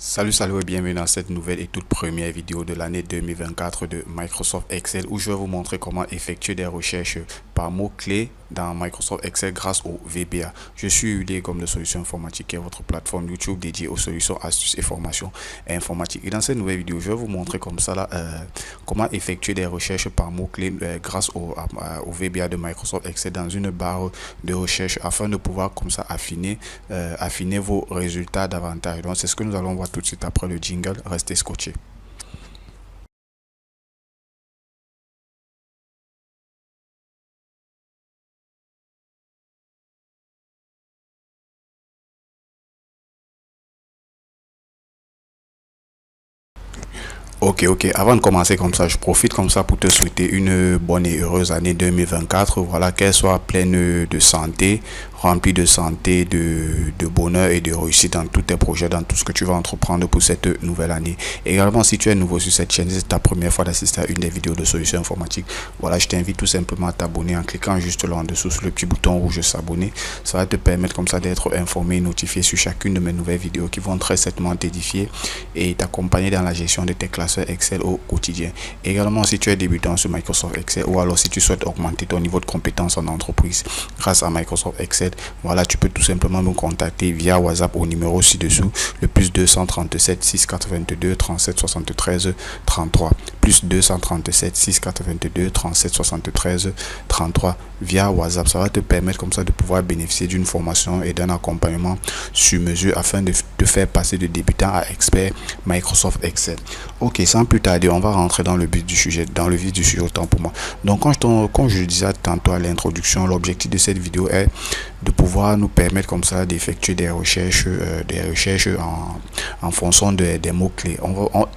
Salut et bienvenue dans cette nouvelle et toute première vidéo de l'année 2024 de Microsoft Excel où je vais vous montrer comment effectuer des recherches par mots-clés dans Microsoft Excel grâce au VBA. Je suis Ulysse comme de Solutions Informatiques, qui est votre plateforme YouTube dédiée aux solutions, astuces et formations informatiques. Et dans cette nouvelle vidéo, je vais vous montrer comme ça là, comment effectuer des recherches par mots-clés grâce au VBA de Microsoft Excel dans une barre de recherche afin de pouvoir comme ça affiner vos résultats davantage. Donc c'est ce que nous allons voir tout de suite après le jingle. Restez scotchés. Ok, avant de commencer comme ça, je profite comme ça pour te souhaiter une bonne et heureuse année 2024. Voilà, qu'elle soit pleine de santé, remplie de santé, de bonheur et de réussite dans tous tes projets, dans tout ce que tu vas entreprendre pour cette nouvelle année. Également, si tu es nouveau sur cette chaîne, c'est ta première fois d'assister à une des vidéos de solutions informatiques, voilà, je t'invite tout simplement à t'abonner en cliquant juste là en dessous sur le petit bouton rouge s'abonner. Ça va te permettre comme ça d'être informé et notifié sur chacune de mes nouvelles vidéos qui vont très certainement t'édifier et t'accompagner dans la gestion de tes classes Excel au quotidien. Également, si tu es débutant sur Microsoft Excel ou alors si tu souhaites augmenter ton niveau de compétence en entreprise grâce à Microsoft Excel, voilà, tu peux tout simplement me contacter via WhatsApp au numéro ci-dessous, le plus 237 682 37 73 33, plus 237 682 37 73 33 via WhatsApp. Ça va te permettre comme ça de pouvoir bénéficier d'une formation et d'un accompagnement sur mesure afin de te faire passer de débutant à expert Microsoft Excel. Ok, sans plus tarder, on va rentrer dans le vif du sujet, autant pour moi. Donc, quand je disais tantôt à l'introduction, l'objectif de cette vidéo est de pouvoir nous permettre comme ça d'effectuer des recherches en fonction des mots-clés.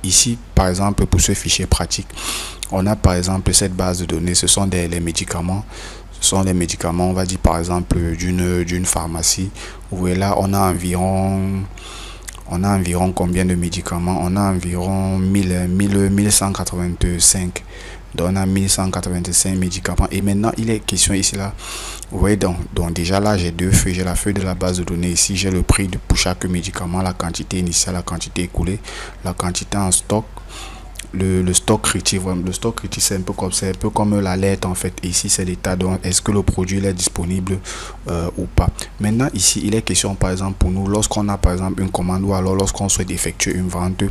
Ici, par exemple, pour ce fichier pratique, on a par exemple cette base de données, ce sont les médicaments. Ce sont les médicaments, on va dire par exemple d'une pharmacie, où là on a environ combien de médicaments? On a environ 1185. Donc on a 1185 médicaments. Et maintenant, il est question ici là. Vous voyez donc déjà là, j'ai deux feuilles. J'ai la feuille de la base de données ici. J'ai le prix pour chaque médicament, la quantité initiale, la quantité écoulée, la quantité en stock. Le stock critique, c'est un peu comme l'alerte en fait. Ici c'est l'état, donc est-ce que le produit est disponible ou pas. Maintenant ici il est question par exemple pour nous, lorsqu'on a par exemple une commande ou alors lorsqu'on souhaite effectuer une vente,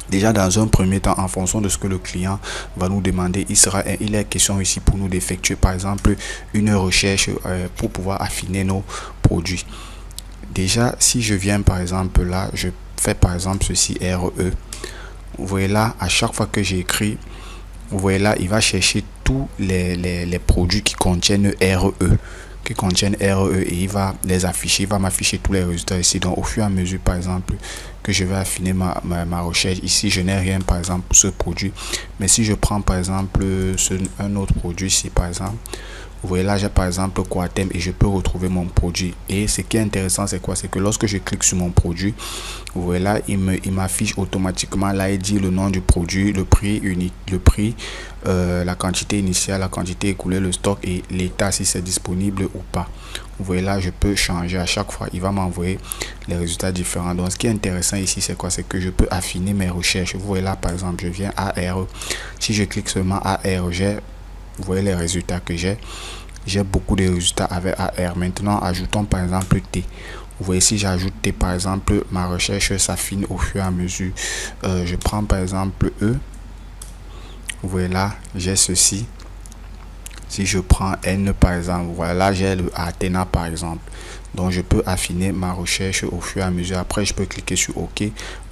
déjà dans un premier temps en fonction de ce que le client va nous demander, il est question ici pour nous d'effectuer par exemple une recherche pour pouvoir affiner nos produits. Déjà si je viens par exemple là, je fais par exemple ceci RE. Vous voyez là, à chaque fois que j'écris, vous voyez là, il va chercher tous les produits qui contiennent RE. Et il va les afficher, il va m'afficher tous les résultats ici. Donc au fur et à mesure par exemple que je vais affiner ma recherche, ici je n'ai rien par exemple pour ce produit, mais si je prends par exemple un autre produit ici par exemple, vous voyez là j'ai par exemple Coatem et je peux retrouver mon produit. Et ce qui est intéressant c'est quoi? C'est que lorsque je clique sur mon produit, vous voyez là il m'affiche automatiquement, là il dit le nom du produit, le prix unique, la quantité initiale, la quantité écoulée, le stock et l'état si c'est disponible ou pas. Vous voyez là je peux changer à chaque fois, il va m'envoyer les résultats différents. Donc ce qui est intéressant ici c'est quoi? C'est que je peux affiner mes recherches. Vous voyez là par exemple je viens à AR, si je clique seulement AR, vous voyez les résultats que j'ai beaucoup de résultats avec AR. Maintenant ajoutons par exemple T. Vous voyez, si j'ajoute T par exemple, ma recherche s'affine au fur et à mesure. Je prends par exemple E. Vous voyez là, j'ai ceci. Si je prends N par exemple, voilà, j'ai le Athena par exemple. Donc je peux affiner ma recherche au fur et à mesure. Après je peux cliquer sur OK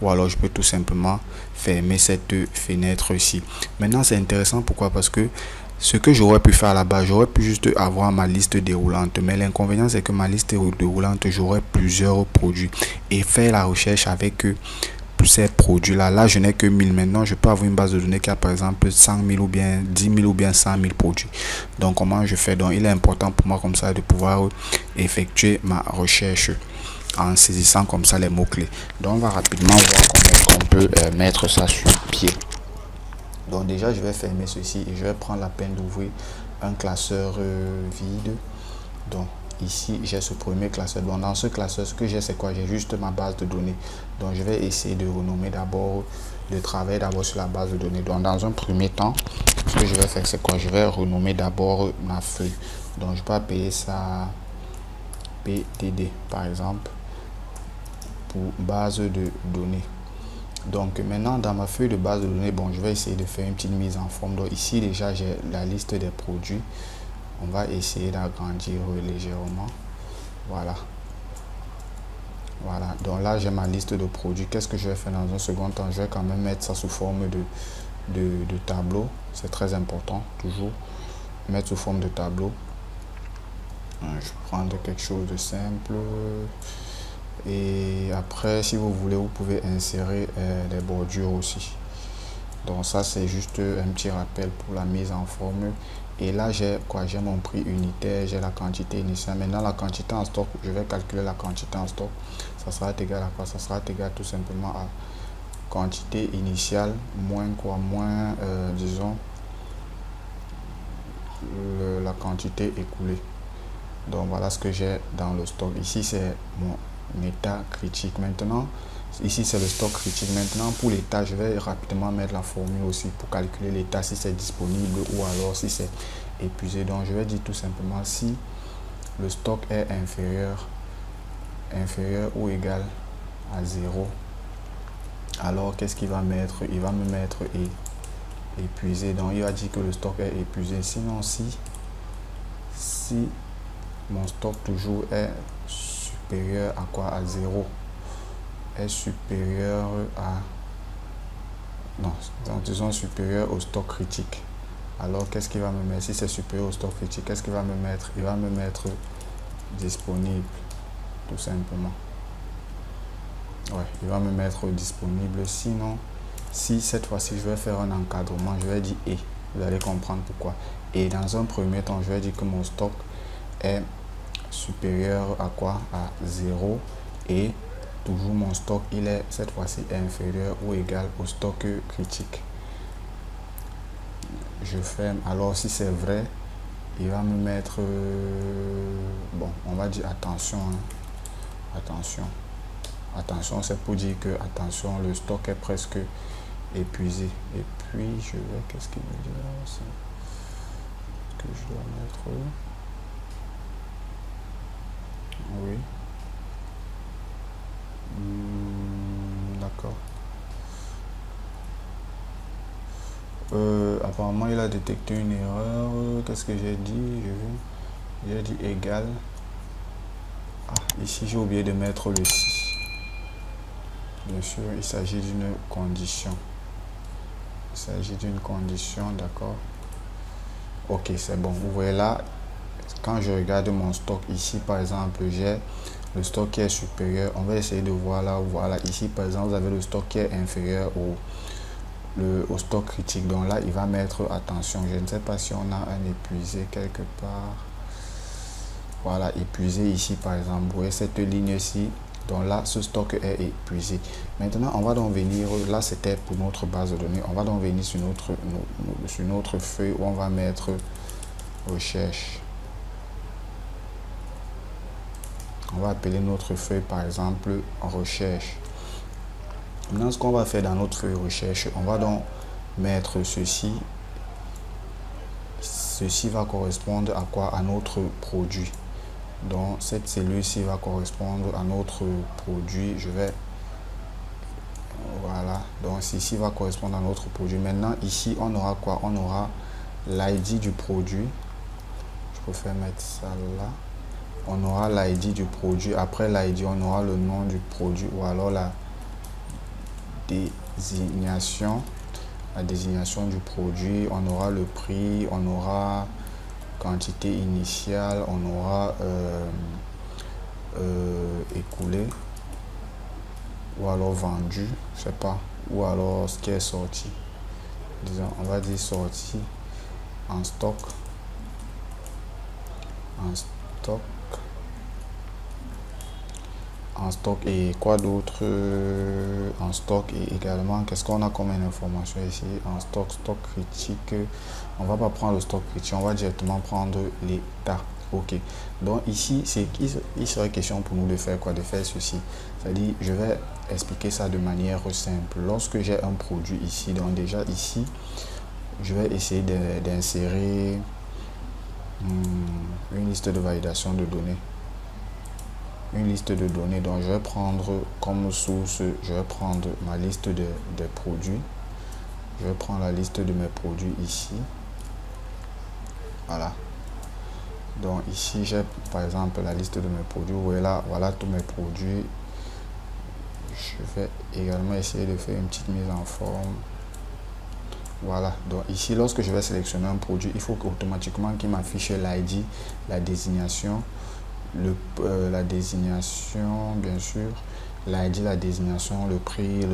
ou alors je peux tout simplement fermer cette fenêtre ici. Maintenant c'est intéressant, pourquoi? Parce que ce que j'aurais pu faire là-bas, j'aurais pu juste avoir ma liste déroulante, mais l'inconvénient c'est que ma liste déroulante, j'aurais plusieurs produits et faire la recherche avec ces produits là je n'ai que 1000. Maintenant je peux avoir une base de données qui a par exemple 100 000 ou bien 10 000 ou bien 100 000 produits. Donc comment je fais? Donc il est important pour moi comme ça de pouvoir effectuer ma recherche en saisissant comme ça les mots clés. Donc on va rapidement voir comment est-ce qu'on peut mettre ça sur pied. Donc déjà je vais fermer ceci et je vais prendre la peine d'ouvrir un classeur vide. Donc ici j'ai ce premier classeur. Donc dans ce classeur, ce que j'ai, c'est quoi? J'ai juste ma base de données. Donc je vais essayer de renommer d'abord, de travailler d'abord sur la base de données. Donc dans un premier temps, ce que je vais faire, c'est quoi? Je vais renommer d'abord ma feuille. Donc je peux appeler ça PTD par exemple, pour base de données. Donc maintenant dans ma feuille de base de données, bon, je vais essayer de faire une petite mise en forme. Donc ici déjà j'ai la liste des produits. On va essayer d'agrandir légèrement. Voilà. Voilà. Donc là j'ai ma liste de produits. Qu'est-ce que je vais faire dans un second temps? Je vais quand même mettre ça sous forme de tableau. C'est très important, toujours mettre sous forme de tableau. Je vais prendre quelque chose de simple. Et après, si vous voulez, vous pouvez insérer des bordures aussi. Donc ça, c'est juste un petit rappel pour la mise en forme. Et là, j'ai quoi? J'ai mon prix unitaire, j'ai la quantité initiale. Maintenant, la quantité en stock, je vais calculer la quantité en stock. Ça sera égal à quoi? Ça sera égal tout simplement à quantité initiale moins quoi? Moins, disons, la quantité écoulée. Donc voilà ce que j'ai dans le stock. Ici, c'est mon état critique. Maintenant, ici c'est le stock critique. Maintenant, pour l'état, je vais rapidement mettre la formule aussi pour calculer l'état, si c'est disponible ou alors si c'est épuisé. Donc je vais dire tout simplement si le stock est inférieur ou égal à 0, alors qu'est-ce qu'il va mettre? Il va me mettre épuisé. Donc il va dire que le stock est épuisé. Sinon, si mon stock toujours est supérieur à quoi? À 0, est supérieur à, non, disons supérieur au stock critique, alors qu'est-ce qu'il va me mettre? Si c'est supérieur au stock critique, qu'est-ce qu'il va me mettre? Il va me mettre disponible, tout simplement. Ouais, il va me mettre disponible. Sinon, si cette fois-ci je vais faire un encadrement, je vais dire et, vous allez comprendre pourquoi. Et dans un premier temps, je vais dire que mon stock est supérieur à quoi? À 0, et toujours mon stock, il est cette fois-ci inférieur ou égal au stock critique. Je ferme. Alors si c'est vrai, il va me mettre bon, on va dire attention, hein. Attention, c'est pour dire que attention, le stock est presque épuisé. Et puis je vais, qu'est-ce qu'il me dit là? C'est que je dois mettre, oui, d'accord. Apparemment il a détecté une erreur. Qu'est-ce que j'ai dit? J'ai dit égal. Ah, ici j'ai oublié de mettre le si. Bien sûr, il s'agit d'une condition. Il s'agit d'une condition, d'accord. Ok, c'est bon. Vous voyez là, quand je regarde mon stock ici, par exemple, j'ai le stock qui est supérieur. On va essayer de voir là. Voilà, ici par exemple, vous avez le stock qui est inférieur au stock critique. Donc là, il va mettre attention. Je ne sais pas si on a un épuisé quelque part. Voilà, épuisé ici par exemple. Vous voyez cette ligne-ci. Donc là, ce stock est épuisé. Maintenant, on va donc venir, là c'était pour notre base de données. On va donc venir sur notre feuille où on va mettre recherche. On va appeler notre feuille par exemple recherche. Maintenant, ce qu'on va faire dans notre feuille recherche, on va donc mettre ceci. Ceci va correspondre à quoi? À notre produit. Donc cette cellule-ci va correspondre à notre produit. Je vais, voilà, donc ceci va correspondre à notre produit. Maintenant ici on aura quoi? On aura l'ID du produit. Je préfère mettre ça là. On aura l'ID du produit. Après l'ID, on aura le nom du produit ou alors la désignation du produit. On aura le prix, on aura quantité initiale, on aura écoulé ou alors vendu, je sais pas, ou alors ce qui est sorti. Disons, on va dire sorti en stock, et quoi d'autre? En stock, et également qu'est-ce qu'on a comme information ici? En stock critique, on va pas prendre le stock critique, on va directement prendre l'état. Ok, donc ici, il serait question pour nous de faire quoi? De faire ceci. C'est-à-dire, je vais expliquer ça de manière simple. Lorsque j'ai un produit ici, donc déjà ici, je vais essayer d'insérer une liste de validation de données. Une liste de données, donc je vais prendre comme source, je vais prendre ma liste des produits. Je vais prendre la liste de mes produits ici. Voilà. Donc ici, j'ai par exemple la liste de mes produits. Voilà tous mes produits. Je vais également essayer de faire une petite mise en forme. Voilà, donc ici, lorsque je vais sélectionner un produit, il faut automatiquement qu'il m'affiche l'ID, la désignation, la désignation, bien sûr, l'ID, la désignation, le prix,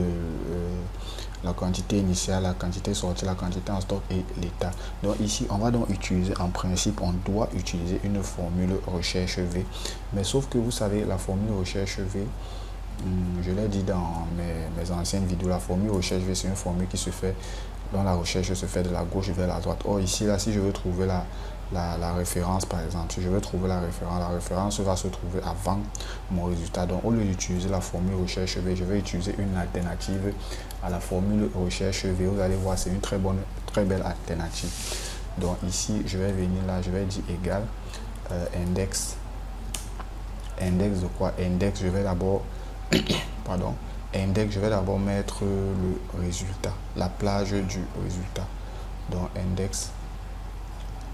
la quantité initiale, la quantité sortie, la quantité en stock et l'état. Donc ici, on va donc utiliser, en principe, on doit utiliser une formule recherche V. Mais sauf que vous savez, la formule recherche V, je l'ai dit dans mes anciennes vidéos, la formule recherche V, c'est une formule qui se fait, dont la recherche se fait de la gauche vers la droite. Or ici, là, si je veux trouver la référence, par exemple, si je veux trouver la référence va se trouver avant mon résultat. Donc au lieu d'utiliser la formule recherche V, je vais utiliser une alternative à la formule recherche V. Vous allez voir, c'est une très belle alternative. Donc ici, je vais venir là, je vais dire égal index de quoi? Index, je vais d'abord pardon, index, je vais d'abord mettre le résultat, la plage du résultat. Donc index,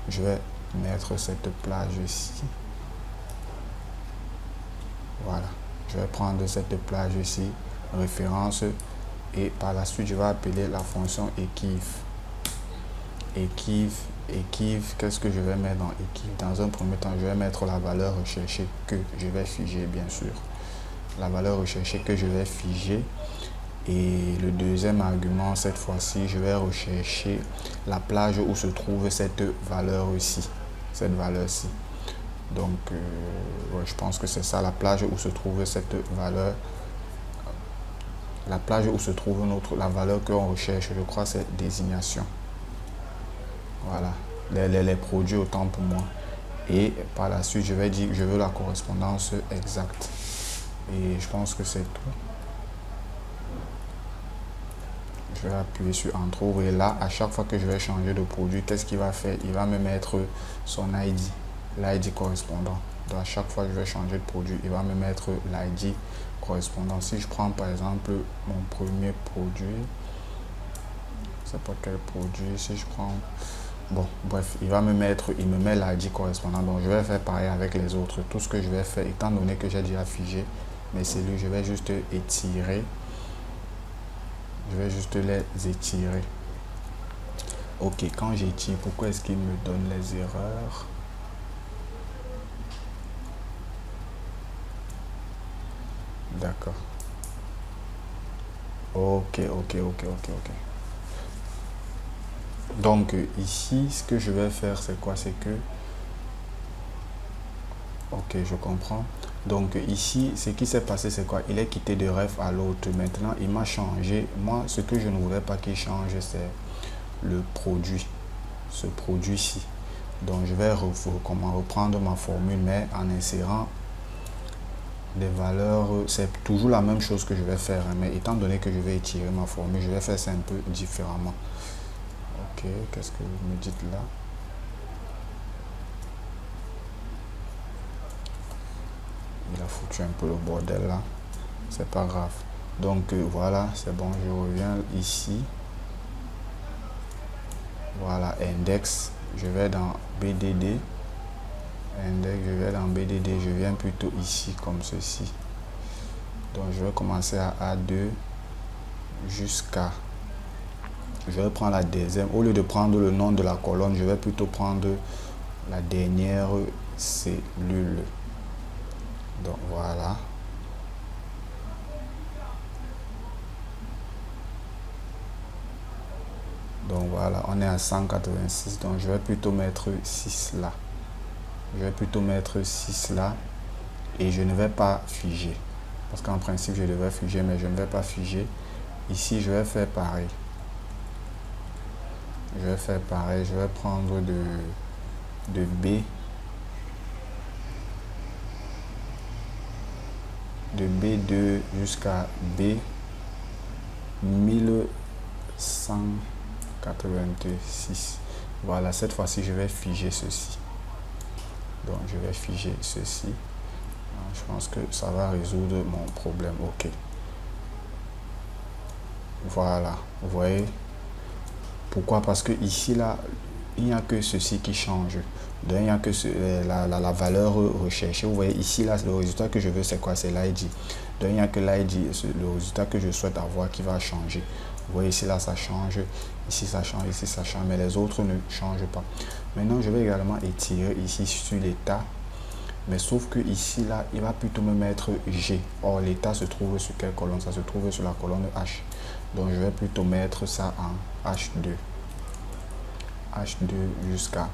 je vais mettre cette plage ici. Voilà, je vais prendre cette plage ici, référence, et par la suite je vais appeler la fonction equiv. Qu'est-ce que je vais mettre dans equiv? Dans un premier temps, je vais mettre la valeur recherchée que je vais figer, bien sûr. La valeur recherchée que je vais figer. Et le deuxième argument, cette fois-ci, je vais rechercher la plage où se trouve cette valeur-ci. Cette valeur-ci. Donc, ouais, je pense que c'est ça, la plage où se trouve cette valeur. La plage où se trouve la valeur qu'on recherche, je crois, c'est désignation. Voilà, les produits autant pour moi. Et par la suite, je vais dire que je veux la correspondance exacte. Et je pense que c'est tout. Je vais appuyer sur Entr'ouvre et là, à chaque fois que je vais changer de produit, qu'est-ce qu'il va faire? Il va me mettre son ID, l'ID correspondant. Donc à chaque fois que je vais changer de produit, il va me mettre l'ID correspondant. Si je prends par exemple mon premier produit, c'est pas quel produit, si je prends... Bon, bref, il me met l'ID correspondant. Donc je vais faire pareil avec les autres. Tout ce que je vais faire, étant donné que j'ai déjà figé mes cellules, je vais juste étirer. Je vais juste les étirer. Ok, quand j'étire, pourquoi est-ce qu'il me donne les erreurs? D'accord. Ok. Donc ici, ce que je vais faire, c'est quoi? C'est que... Ok, je comprends. Donc ici, ce qui s'est passé, c'est quoi? Il est quitté de ref à l'autre. Maintenant, il m'a changé. Moi, ce que je ne voudrais pas qu'il change, c'est le produit. Ce produit-ci. Donc, je vais reprendre ma formule, mais en insérant des valeurs. C'est toujours la même chose que je vais faire. Mais étant donné que je vais étirer ma formule, je vais faire ça un peu différemment. Ok, qu'est-ce que vous me dites là? Il a foutu un peu le bordel là, c'est pas grave. Donc voilà, c'est bon, je reviens ici. Voilà, index, je vais dans BDD. Index, je vais dans BDD, je viens plutôt ici comme ceci. Donc je vais commencer à A2 jusqu'à... Je vais prendre la deuxième. Au lieu de prendre le nom de la colonne, je vais plutôt prendre la dernière cellule. Donc voilà. Donc voilà, on est à 186. Donc je vais plutôt mettre 6 là. Je vais plutôt mettre 6 là. Et je ne vais pas figer. Parce qu'en principe, je devrais figer, mais je ne vais pas figer. Ici, je vais faire pareil. Je vais faire pareil. Je vais prendre de B. de B2 jusqu'à B 1186. Voilà, cette fois-ci, je vais figer ceci. Donc, je vais figer ceci. Je pense que ça va résoudre mon problème. OK. Voilà, vous voyez. Pourquoi? Parce que ici, là, il n'y a que ceci qui change. Donc, il n'y a que la valeur recherchée. Vous voyez, ici, là, le résultat que je veux, c'est quoi? C'est l'ID. Donc, il n'y a que l'ID, le résultat que je souhaite avoir qui va changer. Vous voyez, ici, là, ça change. Ici, ça change. Ici, ça change. Mais les autres ne changent pas. Maintenant, je vais également étirer ici sur l'état. Mais sauf que ici, là, il va plutôt me mettre G. Or, l'état se trouve sur quelle colonne? Ça se trouve sur la colonne H. Donc, je vais plutôt mettre ça en H2. H2 jusqu'à...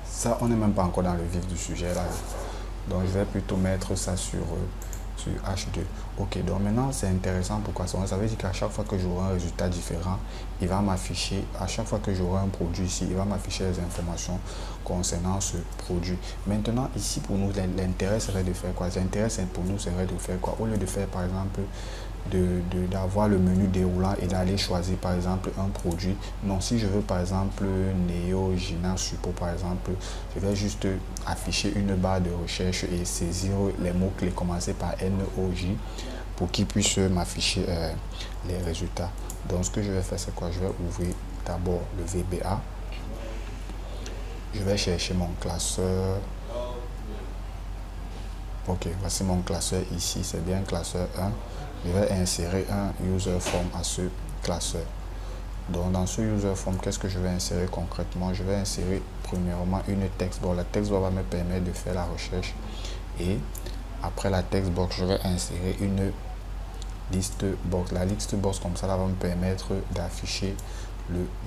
Ça, on n'est même pas encore dans le vif du sujet, là. Donc, je vais plutôt mettre ça sur H2. OK, donc maintenant, c'est intéressant. Pourquoi ça? Ça veut dire qu'à chaque fois que j'aurai un résultat différent, il va m'afficher, à chaque fois que j'aurai un produit ici, il va m'afficher les informations concernant ce produit. Maintenant, ici, pour nous, l'intérêt serait de faire quoi? L'intérêt, pour nous, serait de faire quoi? Au lieu de faire, par exemple, d'avoir le menu déroulant et d'aller choisir par exemple un produit. Non, si je veux par exemple Neogena Suppo par exemple, je vais juste afficher une barre de recherche et saisir les mots-clés commencer par NOJ pour qu'ils puissent m'afficher les résultats. Donc ce que je vais faire, c'est quoi? Je vais ouvrir d'abord le VBA. Je vais chercher mon classeur. OK, voici mon classeur ici, c'est bien classeur 1. Je vais insérer un user form à ce classeur. Donc dans ce user form, qu'est-ce que je vais insérer concrètement? Je vais insérer premièrement une textbox. La textbox va me permettre de faire la recherche. Et après la textbox, je vais insérer une liste box. La liste box comme ça, là, va me permettre d'afficher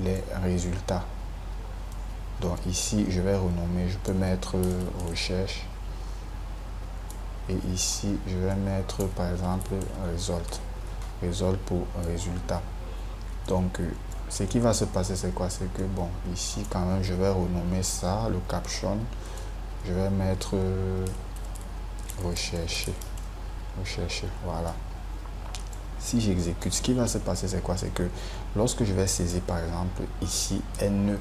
les résultats. Donc ici, je vais renommer, je peux mettre recherche. Et ici, je vais mettre par exemple result pour résultat. Donc, ce qui va se passer, c'est quoi? C'est que, bon, ici, quand même, je vais renommer ça, le caption. Je vais mettre rechercher. Voilà. Si j'exécute, ce qui va se passer, c'est quoi? C'est que lorsque je vais saisir, par exemple, ici, N,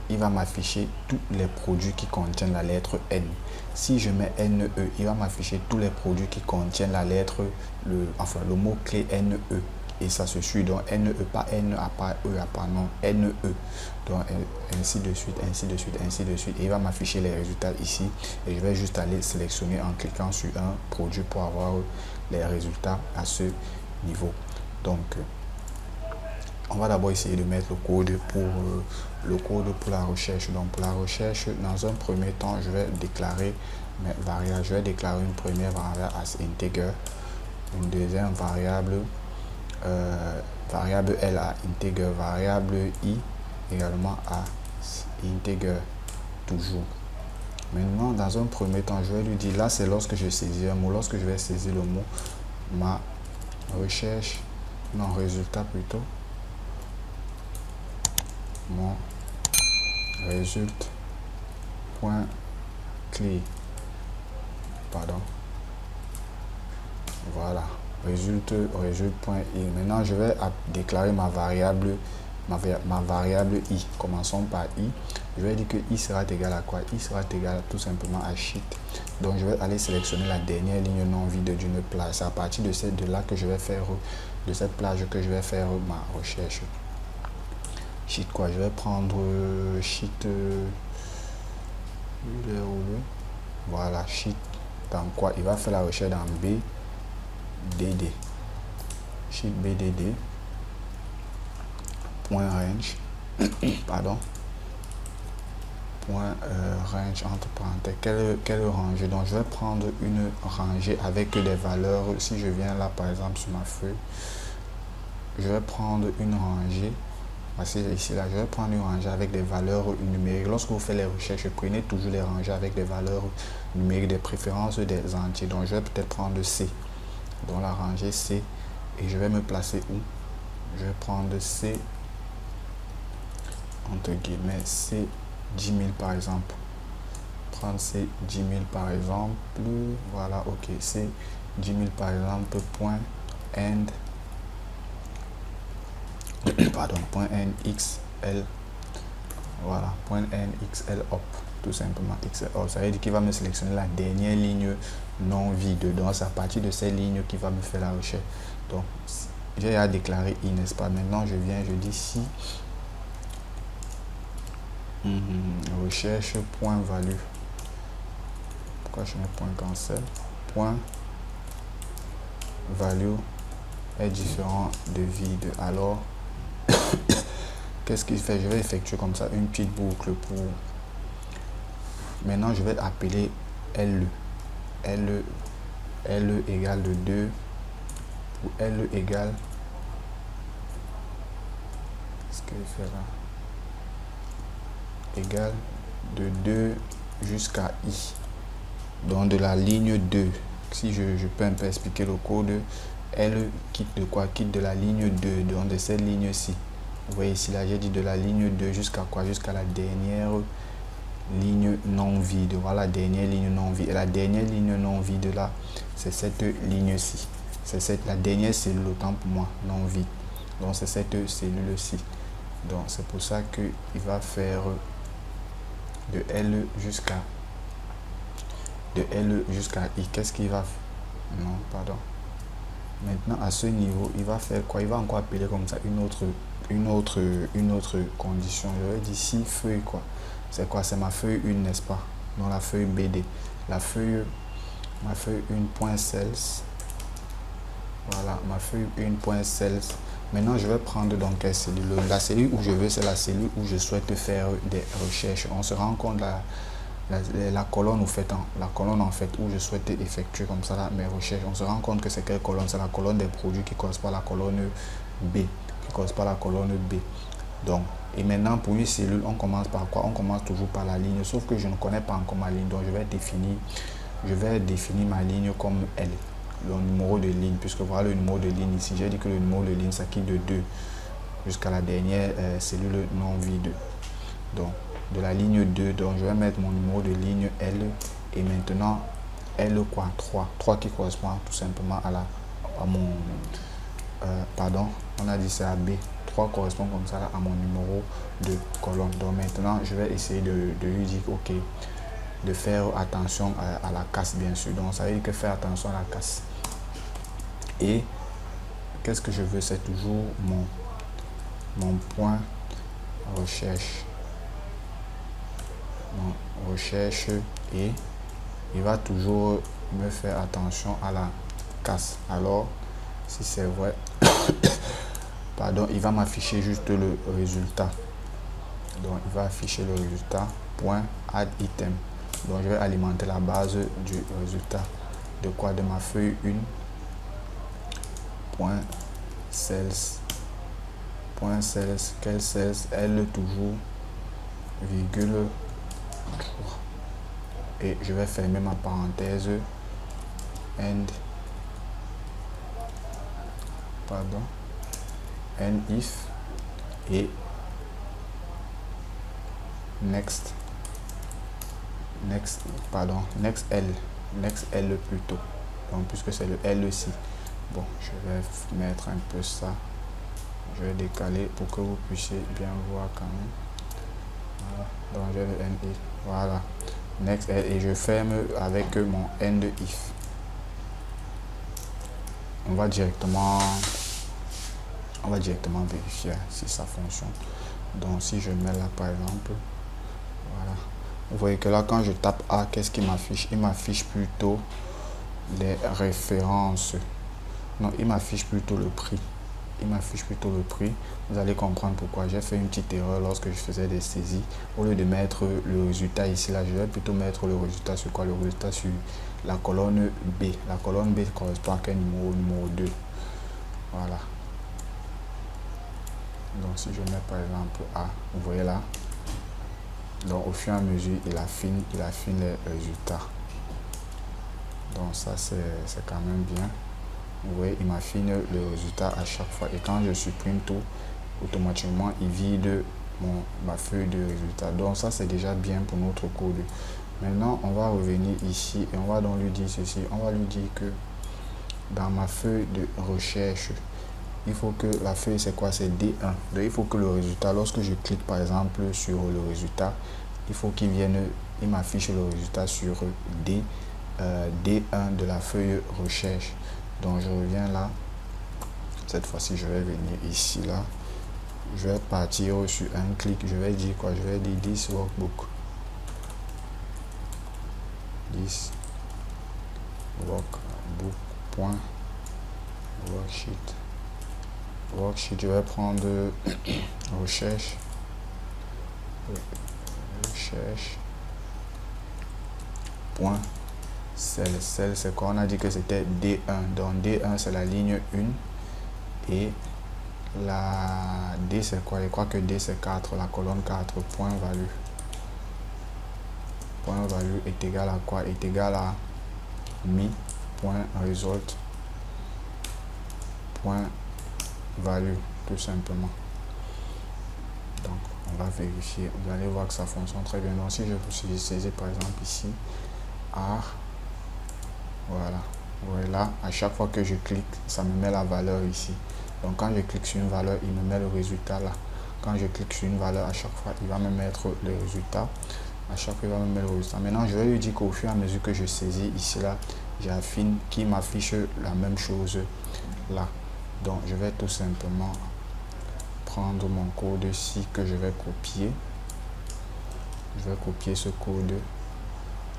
il va m'afficher tous les produits qui contiennent la lettre N. Si je mets NE, il va m'afficher tous les produits qui contiennent la lettre, le mot-clé NE. Et ça se suit. Donc NE, pas N à part E à part non, NE. Donc ainsi de suite, ainsi de suite, ainsi de suite. Et il va m'afficher les résultats ici. Et je vais juste aller sélectionner en cliquant sur un produit pour avoir les résultats à ce niveau. Donc on va d'abord essayer de mettre le code pour la recherche. Donc pour la recherche, dans un premier temps, je vais déclarer mes variables. Je vais déclarer une première variable as integer, une deuxième variable variable L à integer, variable I également à integer toujours. Maintenant, dans un premier temps, je vais lui dire, là c'est lorsque je saisis un mot, lorsque je vais saisir le mot, ma recherche, non, résultat plutôt, mon résultat point clé, pardon, voilà, résultat.i. Maintenant je vais déclarer ma variable i. Commençons par i. Je vais dire que i sera égal à quoi? I sera égal tout simplement à sheet. Donc je vais aller sélectionner la dernière ligne non vide d'une plage. C'est à partir de là que je vais faire, de cette plage que je vais faire ma recherche. Sheet quoi? Je vais prendre sheet, voilà, sheet dans quoi? Il va faire la recherche dans BDD. Sheet BDD point range pardon point range entre parenthèses. Quelle rangée? Donc je vais prendre une rangée avec des valeurs. Si je viens là par exemple sur ma feuille, je vais prendre une rangée. Voici ici là, je vais prendre une rangée avec des valeurs numériques. Lorsque vous faites les recherches, prenez toujours les rangées avec des valeurs numériques, des préférences des entiers. Donc je vais peut-être prendre C, dans la rangée C, et je vais me placer où? Je vais prendre C entre guillemets C 10 000 par exemple. Prendre C 10 000 par exemple. Voilà, ok, C 10 000 par exemple, point end, pardon, point end xl, voilà, point end xl hop, tout simplement xl hop. Ça veut dire qu'il va me sélectionner la dernière ligne non vide. Donc c'est à partir de ces lignes qui va me faire la recherche. Donc j'ai à déclarer i, n'est-ce pas? Maintenant je viens, je dis si recherche point value. Pourquoi je mets point cancel? Point value est différent de vide. Alors qu'est-ce qu'il fait? Je vais effectuer comme ça une petite boucle pour. Maintenant je vais appeler le égale de 2 pour le égale, ce qu'il fait là, égale de 2 jusqu'à i. Donc de la ligne 2, si je peux un peu expliquer le code, L quitte de quoi? Quitte de la ligne 2, donc de cette ligne-ci. Vous voyez ici, là, j'ai dit de la ligne 2 jusqu'à quoi? Jusqu'à la dernière ligne non vide. Voilà, la dernière ligne non vide. Et la dernière ligne non vide, là, c'est cette ligne-ci. C'est la dernière cellule, autant pour moi, non vide. Donc, c'est cette cellule-ci. Donc, c'est pour ça qu'il va faire de L jusqu'à I. Qu'est-ce qu'il va faire? Non, pardon. Maintenant, à ce niveau, il va faire quoi? Il va encore appeler comme ça une autre condition. Je vais dire ici feuille quoi. C'est quoi? C'est ma feuille 1, n'est-ce pas? Non, la feuille BD. Ma feuille 1.cells. Voilà, ma feuille 1.cells. Maintenant, je vais prendre donc quelle cellule? La cellule où je veux, c'est la cellule où je souhaite faire des recherches. On se rend compte la colonne la colonne en fait où je souhaite effectuer comme ça là, mes recherches. On se rend compte que c'est quelle colonne? C'est la colonne des produits qui correspond à la colonne B, donc et maintenant pour une cellule on commence par quoi? On commence toujours par la ligne, sauf que je ne connais pas encore ma ligne, donc je vais définir ma ligne comme L, le numéro de ligne, puisque voilà le numéro de ligne ici. J'ai dit que le numéro de ligne ça quitte de 2 jusqu'à la dernière cellule non vide. Donc de la ligne 2, donc je vais mettre mon numéro de ligne L, et maintenant L quoi? 3 qui correspond tout simplement à mon pardon, on a dit c'est à B. 3 correspond comme ça là à mon numéro de colonne. Donc maintenant je vais essayer de lui dire ok, de faire attention à la casse, bien sûr. Donc ça veut dire que faire attention à la casse. Et qu'est-ce que je veux? C'est toujours mon point recherche. Et il va toujours me faire attention à la casse. Alors si c'est vrai pardon, il va m'afficher juste le résultat. Donc il va afficher le résultat point add item. Donc je vais alimenter la base du résultat de quoi? De ma feuille 1 point cells, quel cells? L toujours virgule 3, et je vais fermer ma parenthèse end, pardon, end if, et next L plutôt, donc puisque c'est le L aussi. Bon, je vais mettre un peu ça, je vais décaler pour que vous puissiez bien voir quand même. Voilà, donc j'ai le end if, voilà, next L, et je ferme avec mon end if. On va directement vérifier si ça fonctionne. Donc si je mets là par exemple, voilà, vous voyez que là quand je tape A, qu'est-ce qu'il m'affiche? Il m'affiche plutôt les références. Non, il m'affiche plutôt le prix. Vous allez comprendre pourquoi. J'ai fait une petite erreur lorsque je faisais des saisies. Au lieu de mettre le résultat ici, là, je vais plutôt mettre le résultat sur quoi? Le résultat sur la colonne B. La colonne B correspond à quel numéro? Numéro 2. Voilà. Donc si je mets par exemple A, vous voyez là, donc au fur et à mesure il affine les résultats. Donc ça c'est quand même bien. Vous voyez, il m'affine le résultat à chaque fois, et quand je supprime tout, automatiquement il vide ma feuille de résultat. Donc ça c'est déjà bien pour notre code. Maintenant on va revenir ici et on va donc lui dire ceci. On va lui dire que dans ma feuille de recherche, il faut que la feuille, c'est quoi? C'est D1. Donc, il faut que le résultat, lorsque je clique par exemple sur le résultat, il faut qu'il vienne, il m'affiche le résultat sur D1 de la feuille recherche. Donc, je reviens là. Cette fois-ci, je vais venir ici, là. Je vais partir sur un clic. Je vais dire quoi? Je vais dire this workbook. This workbook. Worksheet. Worksheet, je vais prendre recherche. Point. Cell, c'est quoi? On a dit que c'était D1. Donc D1, c'est la ligne 1. Et la D, c'est quoi? Je crois que D, c'est 4. La colonne 4. Point value. Point value est égal à quoi? Est égal à mi. Point result. Point value, tout simplement. Donc on va vérifier, vous allez voir que ça fonctionne très bien. Donc si je saisis par exemple ici art, voilà, à chaque fois que je clique, ça me met la valeur ici. Donc quand je clique sur une valeur, il me met le résultat là. Quand je clique sur une valeur, à chaque fois il va me mettre le résultat. À chaque fois il va me mettre le résultat. Maintenant je vais lui dire qu'au fur et à mesure que je saisis ici là, j'affine qu'il m'affiche la même chose là. Donc je vais tout simplement prendre mon code-ci que je vais copier. Je vais copier ce code.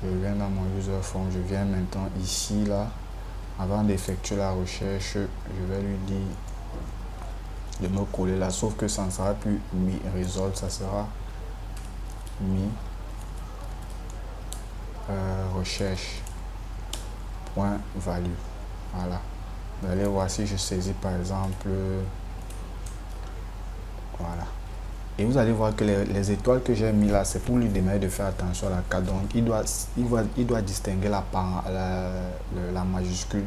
Je viens dans mon user form. Je viens maintenant ici là. Avant d'effectuer la recherche, je vais lui dire de me coller là. Sauf que ça ne sera plus mi result, ça sera mi recherche point value. Voilà. Vous allez voir si je saisis par exemple. Voilà. Et vous allez voir que les étoiles que j'ai mis là, c'est pour lui demander de faire attention à la carte. Donc, il doit distinguer la majuscule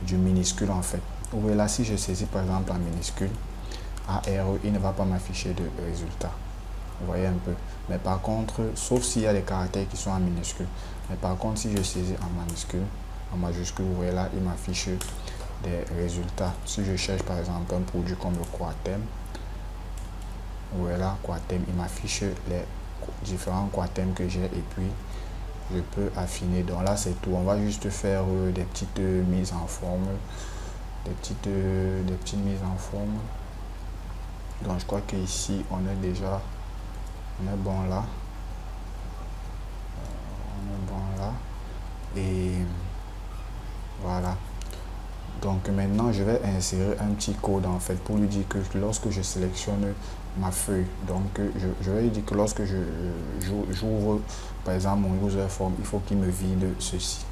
du minuscule en fait. Vous voyez là, si je saisis par exemple en minuscule, ARE, il ne va pas m'afficher de résultat. Vous voyez un peu. Mais par contre, sauf s'il y a des caractères qui sont en minuscule. Mais par contre, si je saisis en majuscule, vous voyez là, il m'affiche des résultats. Si je cherche par exemple un produit comme le Quaterm, voilà, Quaterm, il m'affiche les différents Quaterm que j'ai et puis je peux affiner. Donc là c'est tout, on va juste faire des petites mises en forme, des petites mises en forme. Donc je crois que ici on est bon là, et voilà. Donc maintenant je vais insérer un petit code en fait pour lui dire que lorsque je sélectionne ma feuille, donc je vais lui dire que lorsque j'ouvre par exemple mon user form, il faut qu'il me vide ceci.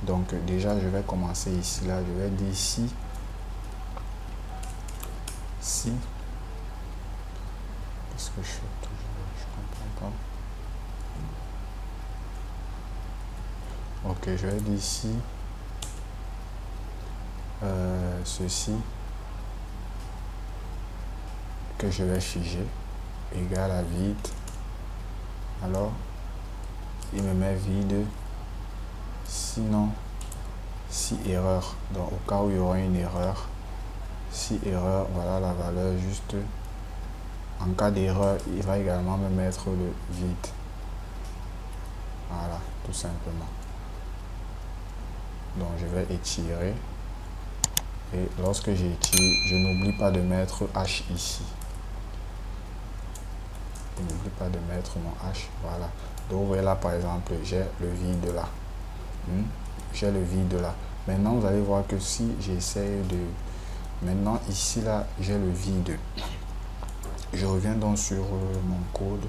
Donc déjà je vais commencer ici là, je vais dire ici si, qu'est-ce que je fais toujours, je comprends pas. Ok, je vais dire ici ceci que je vais figer égal à vide. Alors il me met vide, sinon si erreur. Donc au cas où il y aura une erreur, si erreur, voilà la valeur juste. En cas d'erreur, il va également me mettre le vide. Voilà, tout simplement. Donc je vais étirer. Et lorsque j'étire, je n'oublie pas de mettre H ici. Je n'oublie pas de mettre mon H. Voilà. Donc vous voyez là par exemple, j'ai le vide là. J'ai le vide là. Maintenant vous allez voir que si j'essaie de... Maintenant ici là, j'ai le vide. Je reviens donc sur mon code.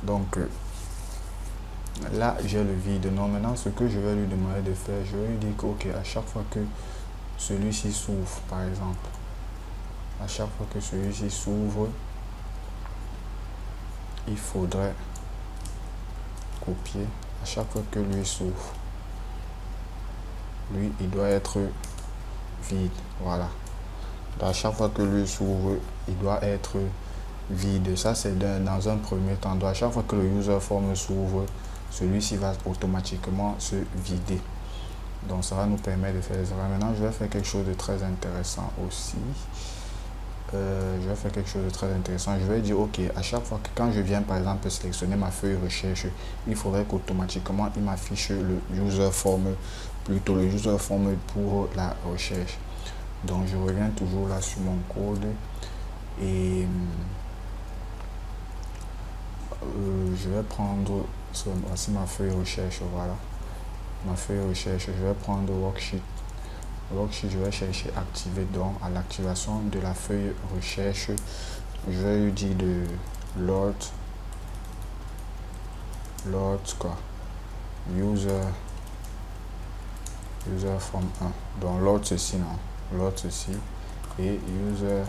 Donc là j'ai le vide. Non, maintenant ce que je vais lui demander de faire, je vais lui dire que ok, à chaque fois que celui-ci s'ouvre par exemple, à chaque fois que celui-ci s'ouvre, il faudrait copier. À chaque fois que lui s'ouvre, lui il doit être vide. Voilà. Donc, à chaque fois que lui s'ouvre, il doit être vide. Ça c'est dans un premier temps. Donc, à chaque fois que le user form s'ouvre, celui-ci va automatiquement se vider. Donc ça va nous permettre de faire des erreurs. Maintenant, je vais faire quelque chose de très intéressant aussi. Je vais faire quelque chose de très intéressant. Je vais dire, ok, à chaque fois que quand je viens par exemple sélectionner ma feuille recherche, il faudrait qu'automatiquement il m'affiche le user form, plutôt le user form pour la recherche. Donc je reviens toujours là sur mon code et je vais prendre voici ma feuille recherche. Voilà ma feuille recherche. Je vais prendre worksheet. Worksheet, je vais chercher activer. Donc à l'activation de la feuille recherche, je vais lui dire de load quoi, user form 1. Donc load ceci, non, load ceci et user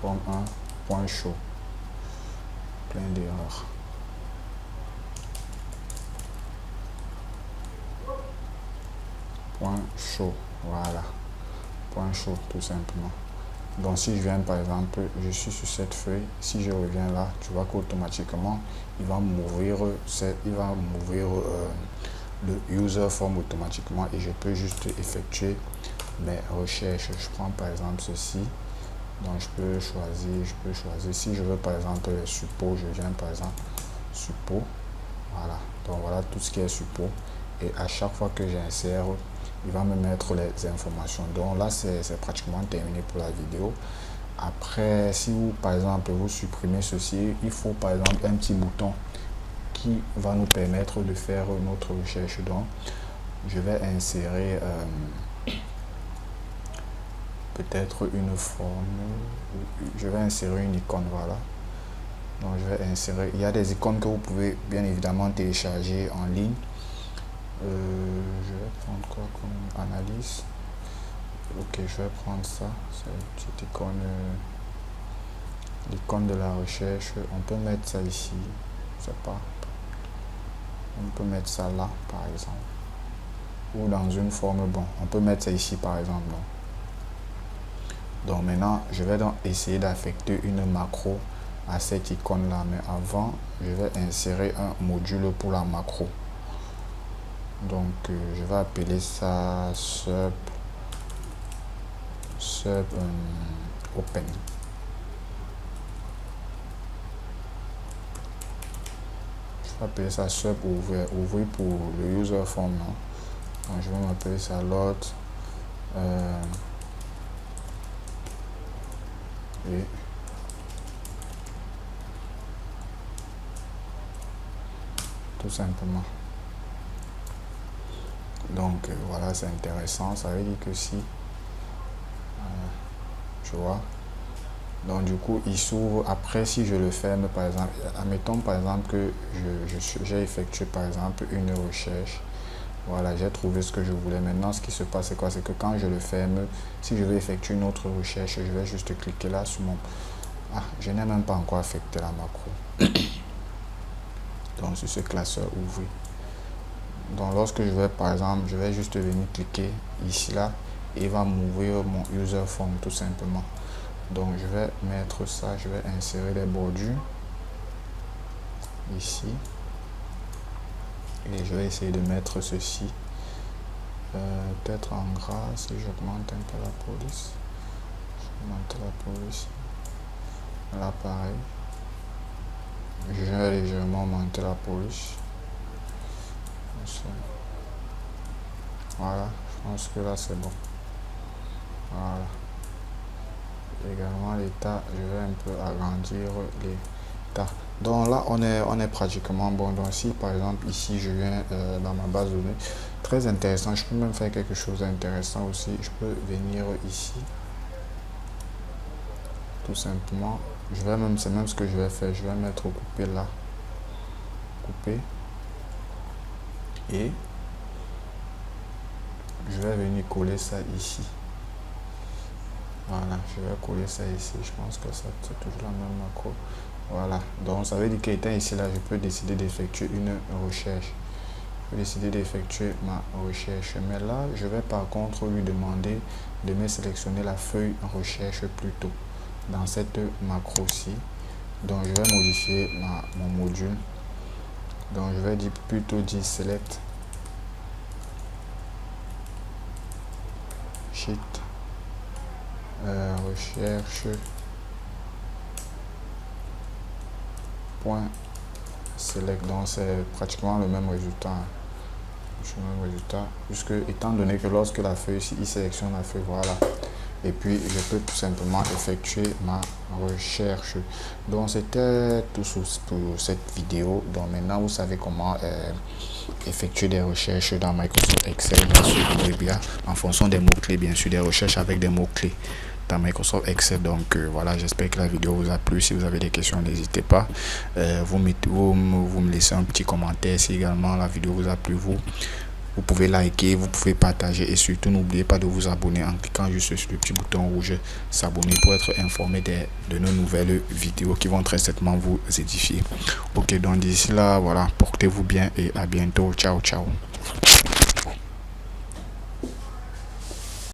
form 1 point show, plein d'erreurs. Point show, voilà, point show tout simplement. Donc si je viens par exemple, je suis sur cette feuille, si je reviens là, tu vois qu'automatiquement il va m'ouvrir le user form automatiquement et je peux juste effectuer mes recherches. Je prends par exemple ceci, donc je peux choisir si je veux par exemple les suppos, je viens par exemple suppos, voilà, donc voilà tout ce qui est suppos et à chaque fois que j'insère, il va me mettre les informations. Donc là c'est pratiquement terminé pour la vidéo. Après, si vous par exemple vous supprimez ceci, il faut par exemple un petit bouton qui va nous permettre de faire notre recherche. Donc je vais insérer peut-être une forme, je vais insérer une icône, voilà. Donc je vais insérer, il y a des icônes que vous pouvez bien évidemment télécharger en ligne. Je vais prendre quoi comme analyse. Ok, je vais prendre ça, c'est une petite icône, l'icône de la recherche. On peut mettre ça ici, je sais pas, on peut mettre ça là par exemple, ou dans une forme, bon, on peut mettre ça ici par exemple. Donc maintenant je vais donc essayer d'affecter une macro à cette icône là, mais avant je vais insérer un module pour la macro. Donc je vais appeler ça sub open. Je vais appeler ça sub ouvrir pour le user form, non? Donc je vais m'appeler ça load et tout simplement. Donc voilà, c'est intéressant, ça veut dire que si tu vois, donc du coup il s'ouvre. Après si je le ferme par exemple, admettons par exemple que j'ai effectué par exemple une recherche, voilà, j'ai trouvé ce que je voulais. Maintenant ce qui se passe c'est quoi, c'est que quand je le ferme, si je veux effectuer une autre recherche, je vais juste cliquer là sur mon je n'ai même pas encore affecté la macro. Donc sur ce classeur ouvrir, donc lorsque je vais par exemple, je vais juste venir cliquer ici là et il va m'ouvrir mon user form tout simplement. Donc je vais mettre ça, je vais insérer les bordures ici et je vais essayer de mettre ceci peut-être en gras. Si j'augmente un peu la police, là pareil, je vais légèrement augmenter la police. Voilà, je pense que là c'est bon. Voilà, également l'état, je vais un peu agrandir l'état. Donc là on est pratiquement bon. Donc si par exemple ici je viens dans ma base de données, très intéressant, je peux même faire quelque chose d'intéressant aussi. Je peux venir ici tout simplement, je vais même, c'est même ce que je vais faire, je vais mettre couper là, couper, et je vais venir coller ça ici. Voilà, je vais coller ça ici. Je pense que ça c'est toujours la même macro. Voilà, donc ça veut dire qu'étant ici là, je peux décider d'effectuer une recherche. Je peux décider d'effectuer ma recherche, mais là je vais par contre lui demander de me sélectionner la feuille recherche plutôt dans cette macro-ci. Donc je vais modifier mon module. Donc je vais plutôt dire select sheet, recherche, point select. Donc c'est pratiquement le même résultat. Puisque étant donné que lorsque la feuille ici, il sélectionne la feuille, voilà, et puis je peux tout simplement effectuer ma recherche. Donc c'était tout pour cette vidéo. Donc maintenant vous savez comment effectuer des recherches dans Microsoft Excel, en fonction des mots-clés, bien sûr, des recherches avec des mots-clés dans Microsoft Excel. Donc voilà, j'espère que la vidéo vous a plu. Si vous avez des questions, n'hésitez pas, vous me laissez un petit commentaire. Si également la vidéo vous a plu, vous pouvez liker, vous pouvez partager, et surtout n'oubliez pas de vous abonner en cliquant juste sur le petit bouton rouge s'abonner pour être informé de nos nouvelles vidéos qui vont très certainement vous édifier. Ok, donc d'ici là, voilà, portez-vous bien et à bientôt. Ciao, ciao.